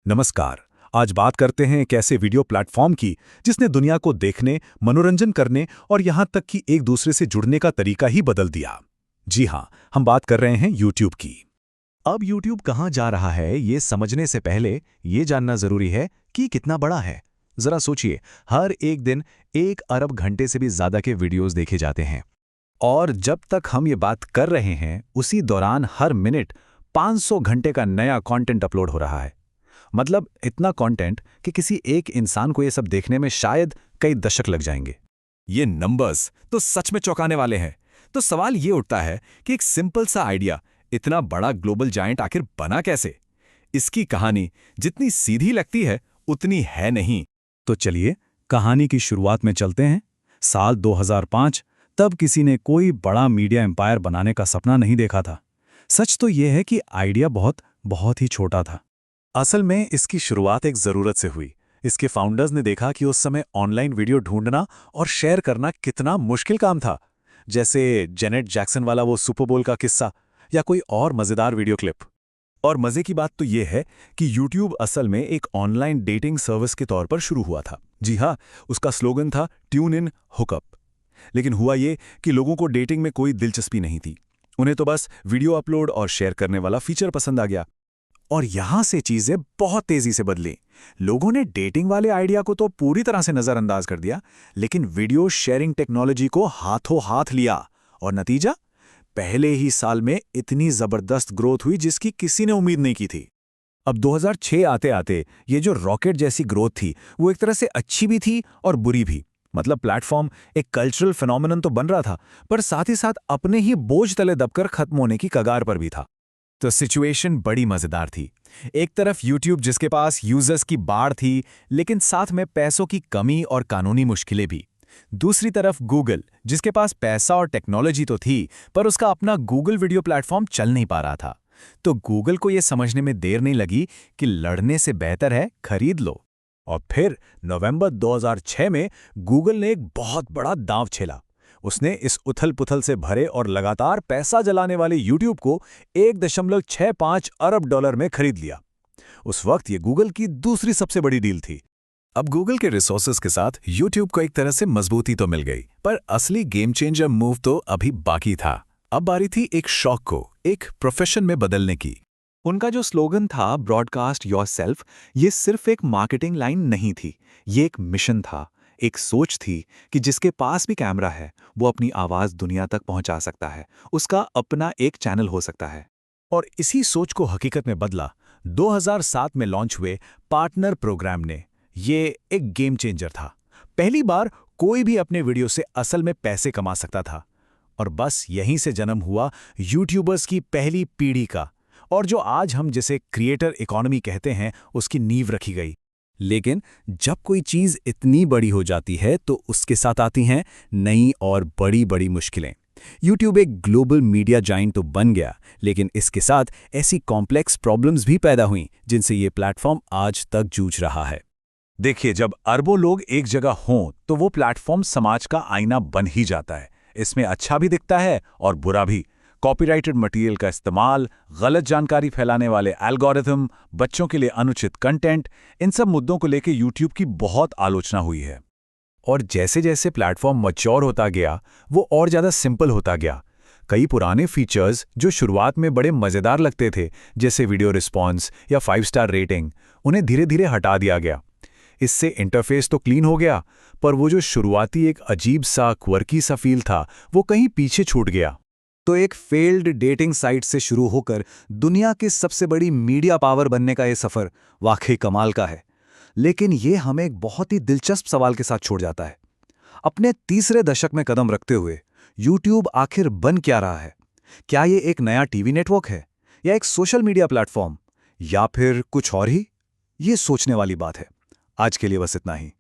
नमस्कार। आज बात करते हैं एक ऐसे वीडियो प्लेटफॉर्म की जिसने दुनिया को देखने, मनोरंजन करने और यहाँ तक कि एक दूसरे से जुड़ने का तरीका ही बदल दिया। जी हाँ, हम बात कर रहे हैं यूट्यूब की। अब यूट्यूब कहाँ जा रहा है ये समझने से पहले ये जानना जरूरी है कि कितना बड़ा है। जरा सोचिए, हर एक दिन 1 अरब घंटे से भी ज्यादा के वीडियोस देखे जाते हैं। और जब तक हम ये बात कर रहे हैं उसी दौरान हर मिनट 500 घंटे का नया कंटेंट अपलोड हो रहा है। मतलब इतना कंटेंट कि किसी एक इंसान को ये सब देखने में शायद कई दशक लग जाएंगे। ये नंबर्स तो सच में चौंकाने वाले हैं। तो सवाल ये उठता है कि एक सिंपल सा आइडिया इतना बड़ा ग्लोबल जायंट आखिर बना कैसे? इसकी कहानी जितनी सीधी लगती है उतनी है नहीं। तो चलिए कहानी की शुरुआत में चलते हैं। साल 2005। तब किसी ने कोई बड़ा मीडिया एम्पायर बनाने का सपना नहीं देखा था। सच तो यह है कि आइडिया बहुत ही छोटा था। असल में इसकी शुरुआत एक ज़रूरत से हुई। इसके फाउंडर्स ने देखा कि उस समय ऑनलाइन वीडियो ढूंढना और शेयर करना कितना मुश्किल काम था। जैसे जेनेट जैक्सन वाला वो सुपर बोल का किस्सा या कोई और मज़ेदार वीडियो क्लिप। और मजे की बात तो ये है कि YouTube असल में एक ऑनलाइन डेटिंग सर्विस के तौर पर शुरू हुआ था। जी हाँ, उसका स्लोगन था ट्यून इन हुकअप। लेकिन हुआ ये कि लोगों को डेटिंग में कोई दिलचस्पी नहीं थी। उन्हें तो बस वीडियो अपलोड और शेयर करने वाला फीचर पसंद आ गया। और यहां से चीजें बहुत तेजी से बदली। लोगों ने डेटिंग वाले आइडिया को तो पूरी तरह से नजरअंदाज कर दिया, लेकिन वीडियो शेयरिंग टेक्नोलॉजी को हाथों हाथ लिया। और नतीजा, पहले ही साल में इतनी जबरदस्त ग्रोथ हुई जिसकी किसी ने उम्मीद नहीं की थी। अब 2006 आते आते ये जो रॉकेट जैसी ग्रोथ थी वो एक तरह से अच्छी भी थी और बुरी भी। मतलब प्लेटफॉर्म एक कल्चरल फिनोमिनन तो बन रहा था, पर साथ ही साथ अपने ही बोझ तले दबकर खत्म होने की कगार पर भी था। तो सिचुएशन बड़ी मजेदार थी। एक तरफ YouTube जिसके पास यूजर्स की बाढ़ थी, लेकिन साथ में पैसों की कमी और कानूनी मुश्किलें भी। दूसरी तरफ गूगल जिसके पास पैसा और टेक्नोलॉजी तो थी, पर उसका अपना गूगल वीडियो प्लेटफॉर्म चल नहीं पा रहा था। तो गूगल को यह समझने में देर नहीं लगी कि लड़ने से बेहतर है खरीद लो। और फिर नवंबर 2006 में गूगल ने एक बहुत बड़ा दांव छेला। उसने इस उथल-पुथल से भरे और लगातार पैसा जलाने वाले YouTube को 1.65 अरब डॉलर में खरीद लिया। उस वक्त ये गूगल की दूसरी सबसे बड़ी डील थी। अब गूगल के रिसोर्सेज के साथ YouTube को एक तरह से मजबूती तो मिल गई, पर असली गेम चेंजर मूव तो अभी बाकी था। अब बारी थी एक शौक को एक प्रोफेशन में बदलने की। उनका जो स्लोगन था ब्रॉडकास्ट योरसेल्फ, ये सिर्फ एक मार्केटिंग लाइन नहीं थी, ये एक मिशन था। एक सोच थी कि जिसके पास भी कैमरा है वो अपनी आवाज दुनिया तक पहुंचा सकता है, उसका अपना एक चैनल हो सकता है। और इसी सोच को हकीकत में बदला 2007 में लॉन्च हुए पार्टनर प्रोग्राम ने। ये एक गेम चेंजर था। पहली बार कोई भी अपने वीडियो से असल में पैसे कमा सकता था। और बस यहीं से जन्म हुआ यूट्यूबर्स की पहली पीढ़ी का, और जो आज हम जिसे क्रिएटर इकोनॉमी कहते हैं उसकी नींव रखी गई। लेकिन जब कोई चीज इतनी बड़ी हो जाती है तो उसके साथ आती हैं नई और बड़ी बड़ी मुश्किलें। YouTube एक ग्लोबल मीडिया जायंट तो बन गया, लेकिन इसके साथ ऐसी कॉम्प्लेक्स प्रॉब्लम्स भी पैदा हुईं जिनसे ये प्लेटफॉर्म आज तक जूझ रहा है। देखिए, जब अरबों लोग एक जगह हों तो वो प्लेटफॉर्म समाज का आईना बन ही जाता है। इसमें अच्छा भी दिखता है और बुरा भी। कॉपीराइटेड मटेरियल का इस्तेमाल, गलत जानकारी फैलाने वाले एल्गोरिथम, बच्चों के लिए अनुचित कंटेंट, इन सब मुद्दों को लेकर YouTube की बहुत आलोचना हुई है। और जैसे जैसे प्लेटफॉर्म मैच्योर होता गया वो और ज़्यादा सिंपल होता गया। कई पुराने फीचर्स जो शुरुआत में बड़े मज़ेदार लगते थे, जैसे वीडियो रिस्पॉन्स या 5 स्टार रेटिंग, उन्हें धीरे धीरे हटा दिया गया। इससे इंटरफेस तो क्लीन हो गया, पर वो जो शुरुआती एक अजीब सा क्वर्की सा फील था वो कहीं पीछे छूट गया। तो एक फेल्ड डेटिंग साइट से शुरू होकर दुनिया की सबसे बड़ी मीडिया पावर बनने का ये सफर वाकई कमाल का है। लेकिन ये हमें एक बहुत ही दिलचस्प सवाल के साथ छोड़ जाता है। अपने तीसरे दशक में कदम रखते हुए YouTube आखिर बन क्या रहा है? क्या ये एक नया टीवी नेटवर्क है, या एक सोशल मीडिया प्लेटफॉर्म, या फिर कुछ और ही? ये सोचने वाली बात है। आज के लिए बस इतना ही।